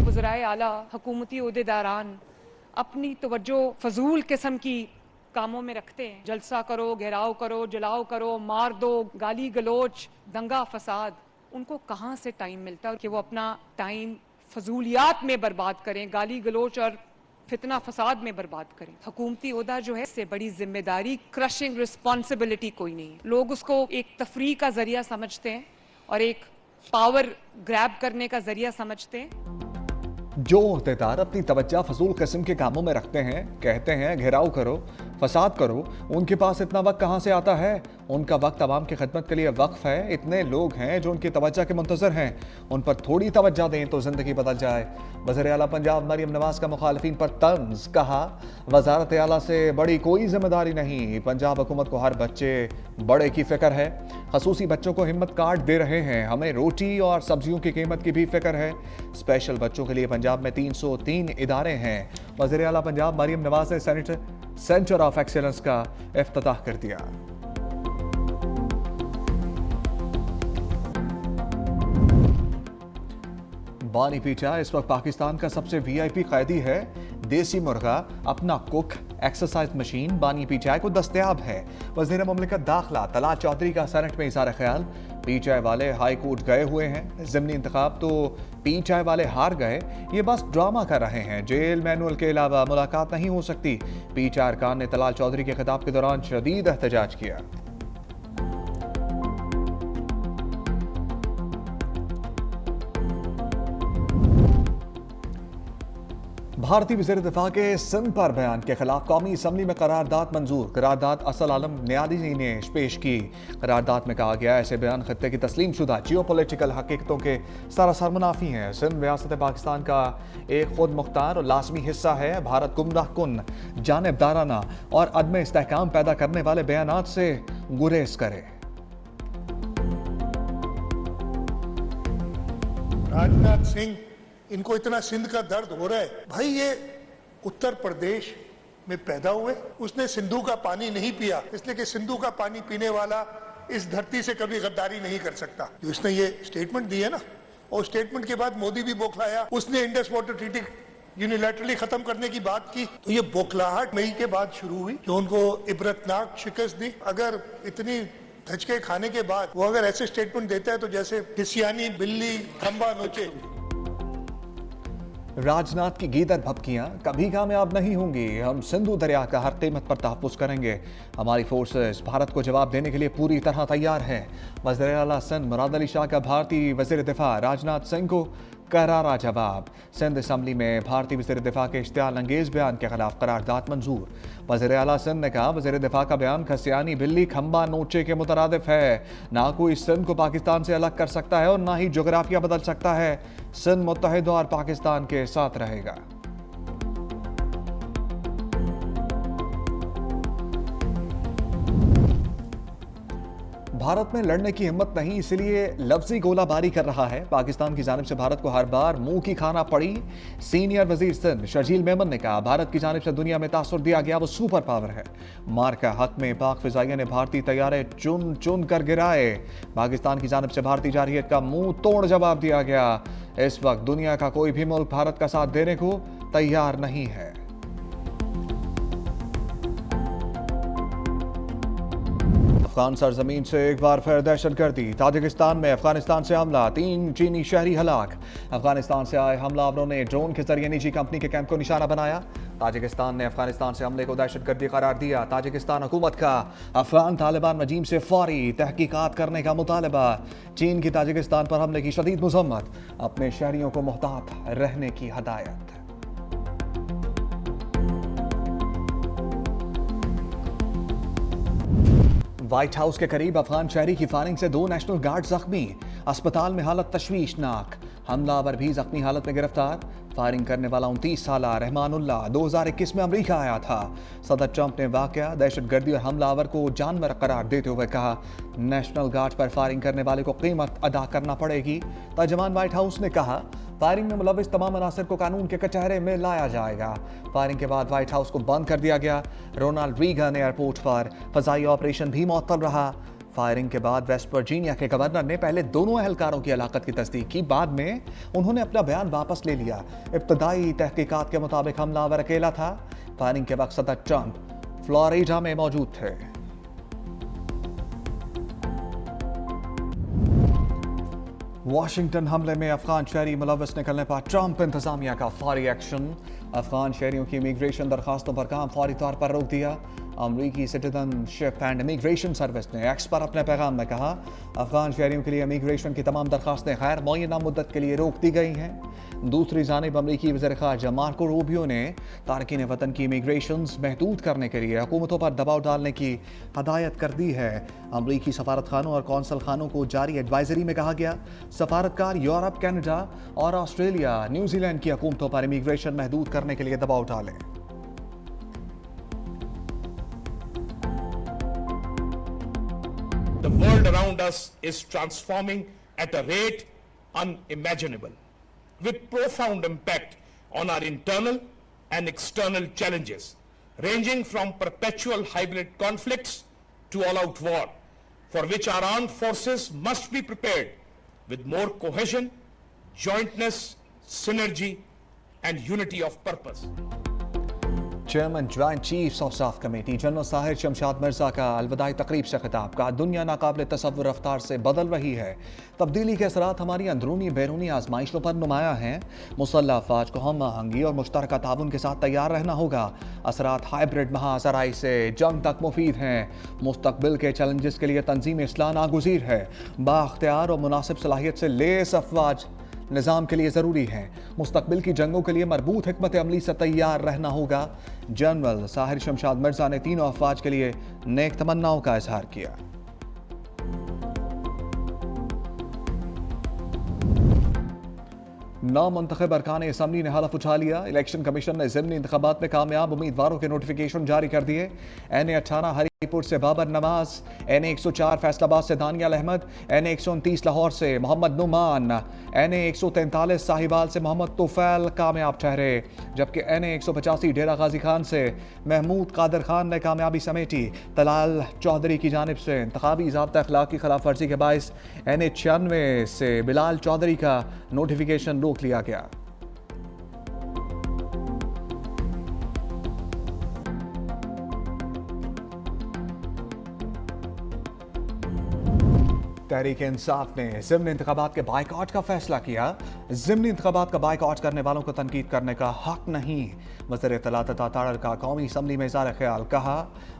वज़राए आला हुकूमती ओहदेदारान अपनी तवज्जो फजूल किस्म की कामों में रखते हैं। जलसा करो, घेराव करो, जलाओ करो, मार दो, गाली गलोच, दंगा फसाद, उनको कहाँ से टाइम मिलता है कि वो अपना टाइम फजूलियात में बर्बाद करें, गाली गलोच और फितना फसाद में बर्बाद करें। हुकूमती ओहदा जो है इससे बड़ी जिम्मेदारी, क्रशिंग रिस्पॉन्सिबिलिटी कोई नहीं है। लोग उसको एक तफरीह का जरिया समझते हैं और एक पावर ग्रैब करने का जरिया समझते हैं। जो ओहदेदार अपनी तवज्जो फजूल किस्म के कामों में रखते हैं, कहते हैं घेराव करो, फसाद करो, उनके पास इतना वक्त कहाँ से आता है? उनका वक्त आवाम की खिदमत के लिए वक्फ है। इतने लोग हैं जो उनकी तवज्जो के मुंतज़र हैं, उन पर थोड़ी तवज्जो दें तो ज़िंदगी बदल जाए। वज़ीर आला पंजाब मरियम नवाज का मुखालिफिन पर तंज, कहा वज़ारत आला से बड़ी कोई जिम्मेदारी नहीं, पंजाब हुकूमत को हर बच्चे बड़े की फ़िक्र है, खसूसी बच्चों को हिम्मत कार्ड दे रहे हैं, हमें रोटी और सब्जियों की कीमत की भी फिक्र है। स्पेशल बच्चों के लिए पंजाब में 303 इदारे हैं। वज़ीर आला पंजाब मरियम नवाज ने सेंटर ऑफ एक्सीलेंस का इफ्तिताह कर दिया। बानी पीटा इस वक्त पाकिस्तान का सबसे वीआईपी कैदी है। देसी मुर्गा, अपना कुक, एक्सरसाइज मशीन बानी पीचाई को दस्तयाब है। वज़ीर मुमलिकत दाखिला तलाल चौधरी का सेनेट में इज़हार ख्याल, पीचाई वाले हाई कोर्ट गए हुए हैं, ज़िमनी इंतखाब तो पीचाई वाले हार गए, ये बस ड्रामा कर रहे हैं, जेल मैनुअल के अलावा मुलाकात नहीं हो सकती। पीचाई अरकान ने तलाल चौधरी के खिताब के दौरान शदीद एहतजाज किया। भारतीय वज़ीर दिफा के सिंध पर बयान के खिलाफ कौमी असम्बली में करारदाद मंजूर। करारदाद असद आलम न्यादी ने पेश की। करारदाद में कहा गया ऐसे बयान खत्ते की तस्लीम शुदा जियो पोलिटिकल हकीकतों के सरासर मुनाफी हैं। सिंध रियासत पाकिस्तान का एक खुद मुख्तार और लाजमी हिस्सा है। भारत गुमराह कुन, जानिबदाराना और अदम इस्तेहकाम पैदा करने वाले बयानात से गुरेज करे। राजनाथ सिंह, इनको इतना सिंध का दर्द हो रहा है, भाई ये उत्तर प्रदेश में पैदा हुए, उसने सिंधु का पानी नहीं पिया, इसलिए कि सिंधु का पानी पीने वाला इस धरती से कभी गद्दारी नहीं कर सकता। जो इसने ये स्टेटमेंट दी है ना, और स्टेटमेंट के बाद मोदी भी बौखलाया, उसने इंडस वाटर ट्रीटी यूनिलैटरली खत्म करने की बात की, तो ये बौखलाहट मई के बाद शुरू हुई जो उनको इबरतनाक शिकस्त दी। अगर इतनी धचके खाने के बाद वो अगर ऐसे स्टेटमेंट देता है तो जैसे किसियानी बिल्ली खंबा नोचे। राजनाथ की गीदड़ भपकियां कभी कामयाब नहीं होंगी। हम सिंधु दरिया का हर कीमत पर तहफ़्फ़ुज़ करेंगे। हमारी फोर्सेस भारत को जवाब देने के लिए पूरी तरह तैयार हैं। वज़ीर आला सिंध मुराद अली शाह का भारतीय वज़ीर दिफा राजनाथ सिंह को करारा जवाब। सिंध असम्बली में भारतीय वज़ीर दिफा के इश्तियाल अंगेज बयान के खिलाफ करारदाद मंजूर। वज़ीर आला सिंध ने कहा वज़ीर दिफा का बयान खसियानी बिल्ली खंबा नोचे के मुतरादिफ है। ना कोई सिंध को पाकिस्तान से अलग कर सकता है और ना ही जोग्राफिया बदल सकता है। सिंध मुत्तहिद और पाकिस्तान के साथ रहेगा। भारत में लड़ने की हिम्मत नहीं, इसलिए लफ्जी गोलाबारी कर रहा है। पाकिस्तान की जानिब से भारत को हर बार मुंह की खाना पड़ी। सीनियर वजीर सिंध शर्जील मेमन ने कहा भारत की जानिब से दुनिया में तासुर दिया गया वो सुपर पावर है। मार का हक में पाक फिजाइया ने भारतीय तैयारे चुन चुन कर गिराए। पाकिस्तान की जानिब से भारतीय जारहियत का मुंह तोड़ जवाब दिया गया। इस वक्त दुनिया का कोई भी मुल्क भारत का साथ देने को तैयार नहीं है। अफगान सरजमीन से एक बार फिर दहशतगर्दी। ताजिकिस्तान में अफगानिस्तान से हमला, 3 चीनी शहरी हलाक। अफगानिस्तान से आए हमलावरों ने ड्रोन के जरिए निजी कंपनी के कैंप को निशाना बनाया। ताजिकिस्तान ने अफगानिस्तान से हमले को दहशतगर्दी करार दिया। ताजिकिस्तान हुकूमत का अफगान तालिबान रजीम से फौरी तहकीकात करने का मुतालबा। चीन की ताजिकिस्तान पर हमले की शदीद मजम्मत, अपने शहरियों को मोहतात रहने की हदायत। व्हाइट हाउस के करीब अफगान शहरी की फायरिंग से 2 नेशनल गार्ड जख्मी। अस्पताल में हालत तशवीशनाक। हमलावर भी जख्मी हालत में गिरफ्तार। फायरिंग करने वाला 29 साला रहमानुल्लाह 2021 में अमेरिका आया था। सदर ट्रंप ने वाकया दहशतगर्दी और हमलावर को जानवर करार देते हुए कहा नेशनल गार्ड पर फायरिंग करने वाले को कीमत अदा करना पड़ेगी। तर्जमान व्हाइट हाउस ने कहा फायरिंग में मुलविस तमाम अनासर को कानून के कचहरे में लाया जाएगा। फायरिंग के बाद व्हाइट हाउस को बंद कर दिया गया। रोनाल्ड रीगन एयरपोर्ट पर फजाई ऑपरेशन भी मुअत्तल रहा। फायरिंग के बाद वेस्ट वर्जीनिया के गवर्नर ने पहले दोनों एहलकारों की हलाकत की तस्दीक की, बाद में उन्होंने अपना बयान वापस ले लिया। इब्तदाई तहकीकात के मुताबिक हमलावर अकेला था। फायरिंग के वक्त सदर ट्रंप फ्लोरिडा में मौजूद थे। वाशिंगटन हमले में अफगान शहरी मुलव्वस निकलने पर ट्रंप इंतजामिया का फौरी एक्शन। अफगान शहरियों की इमिग्रेशन दरखास्तों पर काम फौरी तौर पर रोक दिया। अमरीकी सिटीजनशिप एंड इमिग्रेशन सर्विस ने एक्स पर अपने पैगाम में कहा, अफगान शहरियों के लिए इमिग्रेशन की तमाम दरखास्तें गैर मुअय्यना मुद्दत के लिए रोक दी गई हैं। दूसरी जानिब अमरीकी वज़ीर ख़ारजा मार्को रूबियो ने तारकीन वतन की इमिग्रेशन महदूद करने के लिए हुकूमतों पर दबाव डालने की हदायत कर दी है। अमरीकी सफारत खानों और कौंसल खानों को जारी एडवाइजरी में कहा गया, सफारतकार यूरोप, कनाडा और ऑस्ट्रेलिया, न्यूजीलैंड की हुकूमतों पर इमिग्रेशन महदूद करने के लिए दबाव डालें। The world around us is transforming at a rate unimaginable, with profound impact on our internal and external challenges, ranging from perpetual hybrid conflicts to all-out war, for which our armed forces must be prepared with more cohesion, jointness, synergy, and unity of purpose. Chairman joint chiefs of staff committee general Sahir Shamshad Mirza का अलविदाई तकरीब से खिताब का, दुनिया नाकाबिल तसव्वुर रफ्तार से बदल रही है। तब्दीली के असरात हमारी अंदरूनी बैरूनी आजमाइशों पर नुमाया हैं। मुसल्लह अफवाज को हम आहंगी और मुश्तरका ताउन के साथ तैयार रहना होगा। असरात हाइब्रिड महासराई से जंग तक मुफीद हैं। मुस्तकबिल के चैलेंजेस के लिए तंजीम इस्लाह नागुज़ीर है। बाख्तियार और मुनासिब सलाहियत से लेस अफवाज निज़ाम के लिए ज़रूरी है। मुस्तकबिल की जंगों के लिए मरबूत हिकमत अमली से तैयार रहना होगा। जनरल साहिर शमशाद मिर्जा ने तीनों अफवाज के लिए नेक तमन्नाओं का इजहार किया। नामुंतखब अरकान असम्बली ने हलफ उठा लिया। इलेक्शन कमीशन ने ज़िमनी इंतखाबात में कामयाब उम्मीदवारों के नोटिफिकेशन जारी कर दिए। NA-18 हरीपुर से बाबर नवाज, NA-104 फैसलाबाद से दानियाल अहमद, NA-129 लाहौर से मोहम्मद नुमान, NA-143 साहिवाल से मोहम्मद तुफैल कामयाब ठहरे, जबकि NA-185 डेरा गाजी खान से महमूद कादर खान ने कामयाबी समेटी। तलाल चौधरी की जानिब से इंतखाबी ज़ाब्ता अखलाक की खिलाफ वर्जी के बायस NA-96 से बिलाल चौधरी का नोटिफिकेशन रोक लिया गया। तहरीक इंसाफ ने ज़िमनी इंतखाबात के बाइकआउट का फैसला किया। ज़िमनी इंतखाबात का बाइकआउट करने वालों को तनकीद करने का हक नहीं। वज़ीर इत्तलात अता तारड़ का कौमी असम्बली में इज़हार ख्याल, कहा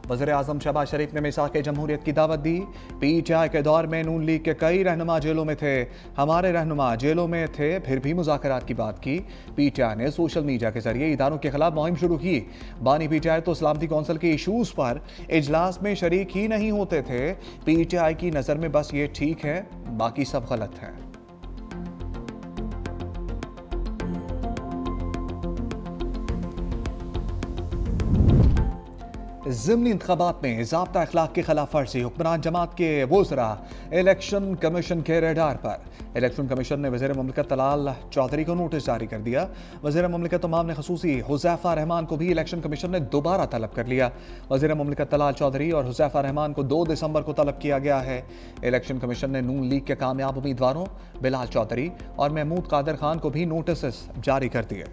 वज़ीर आज़म शहबाज शरीफ ने मिसाक जमहूरियत की दावत दी। PTI के दौर में नून लीग के कई रहनुमा जेलों में थे, हमारे रहनुमा जेलों में थे, फिर भी मुज़ाकरात की बात की। PTI ने सोशल मीडिया के जरिए इदारों के खिलाफ मुहिम शुरू की। बानी PTI तो सलामती कौंसिल के इशूज़ पर इजलास में शरीक ही नहीं होते थे। PTI की नज़र में बस ये ठीक है, बाकी सब गलत है। ज़िमनी इंतखाबात में ज़ाब्ता अखलाक की खिलाफ वर्जी, हुक्मरान जमात के वज़रा इलेक्शन कमीशन के रेडार पर। इलेक्शन कमीशन ने वज़ीर मुमलिकत तलाल चौधरी को नोटिस जारी कर दिया। वज़ीर मुमलिकत तमाम ने खसूसी हुज़ैफ़ा रहमान को भी इलेक्शन कमीशन ने दोबारा तलब कर लिया। वज़ीर मुमलिकत तलाल चौधरी और हुज़ैफ़ा रहमान को 2 दिसंबर को तलब किया गया है। इलेक्शन कमीशन ने नून लीग के कामयाब उम्मीदवारों बिलाल चौधरी और महमूद कादर खान को भी नोटिस जारी कर दिए।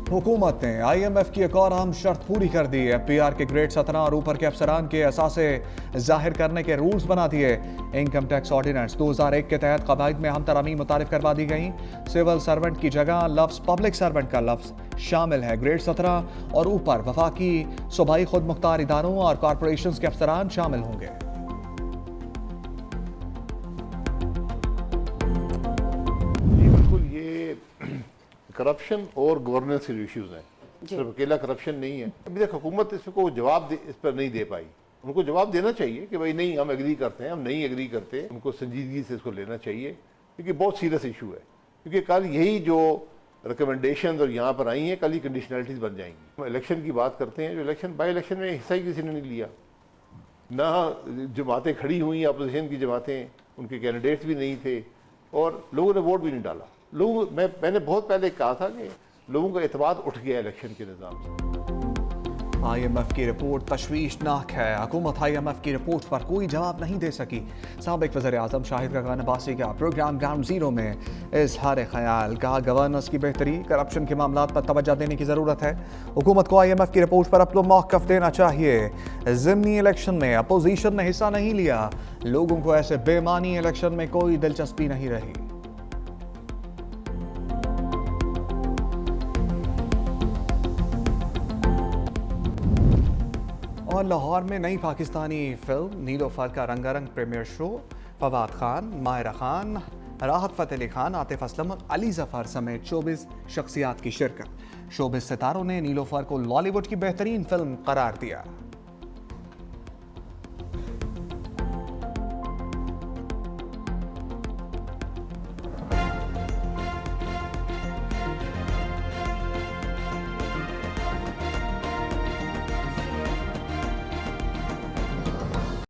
हुकूमत ने IMF की एक और अहम शर्त पूरी कर दी। FPR के ग्रेड 17 और ऊपर के अफसरान के असासे जाहिर करने के रूल्स बना दिए। इनकम टैक्स ऑर्डिनेंस 2001 के तहत कवायद में अहम तरमीम मुतारिफ करवा दी गई। सिविल सर्वेंट की जगह लफ्ज़ पब्लिक सर्वेंट का लफ्ज़ शामिल है। ग्रेड 17 और ऊपर वफाकी सूबाई खुद मुख्तार इदारों और कॉरपोरेशन के अफसरान शामिल होंगे। करप्शन और गवर्नेंस के इश्यूज हैं, सिर्फ अकेला करप्शन नहीं है। अभी तक हुकूमत इसको जवाब इस पर नहीं दे पाई। उनको जवाब देना चाहिए कि भाई नहीं, हम एग्री करते हैं, हम नहीं एग्री करते। उनको संजीदगी से इसको लेना चाहिए, क्योंकि बहुत सीरियस इशू है। क्योंकि कल यही जो रिकमेंडेशन और यहाँ पर आई हैं, कल ही कंडीशनलिटीज बन जाएंगी। हम इलेक्शन की बात करते हैं, जो इलेक्शन बाई इलेक्शन में हिस्सा ही किसी ने नहीं लिया। ना जमातें खड़ी हुई, अपोजिशन की जमातें, उनके कैंडिडेट्स भी नहीं थे और लोगों ने वोट भी नहीं डाला। मैंने बहुत पहले कहा था कि लोगों का एतमाद उठ गया इलेक्शन के निज़ाम से। IMF की रिपोर्ट तशवीशनाक है। हुकूमत IMF की रिपोर्ट पर कोई जवाब नहीं दे सकी। साबिक वज़ीर आज़म शाहिद खाकान अब्बासी का प्रोग्राम ग्राउंड जीरो में इज़हार ख्याल, कहा गवर्नेंस की बेहतरी, करप्शन के मामलात पर तवज्जो देने की ज़रूरत है। हुकूमत को IMF की रिपोर्ट पर अपना मौक़िफ़ देना चाहिए। ज़िमनी इलेक्शन में अपोजिशन ने हिस्सा नहीं लिया, लोगों को ऐसे बेमानी इलेक्शन में कोई दिलचस्पी नहीं रही। और लाहौर में नई पाकिस्तानी फिल्म नीलोफर का रंगारंग प्रीमियर शो, फवाद खान, माहिरा खान, राहत फ़तेह अली खान, आतिफ असलम और अली ज़फ़र समेत 24 शख्सियात की शिरकत। शोबिज़ सितारों ने नीलोफर को लॉलीवुड की बेहतरीन फिल्म करार दिया।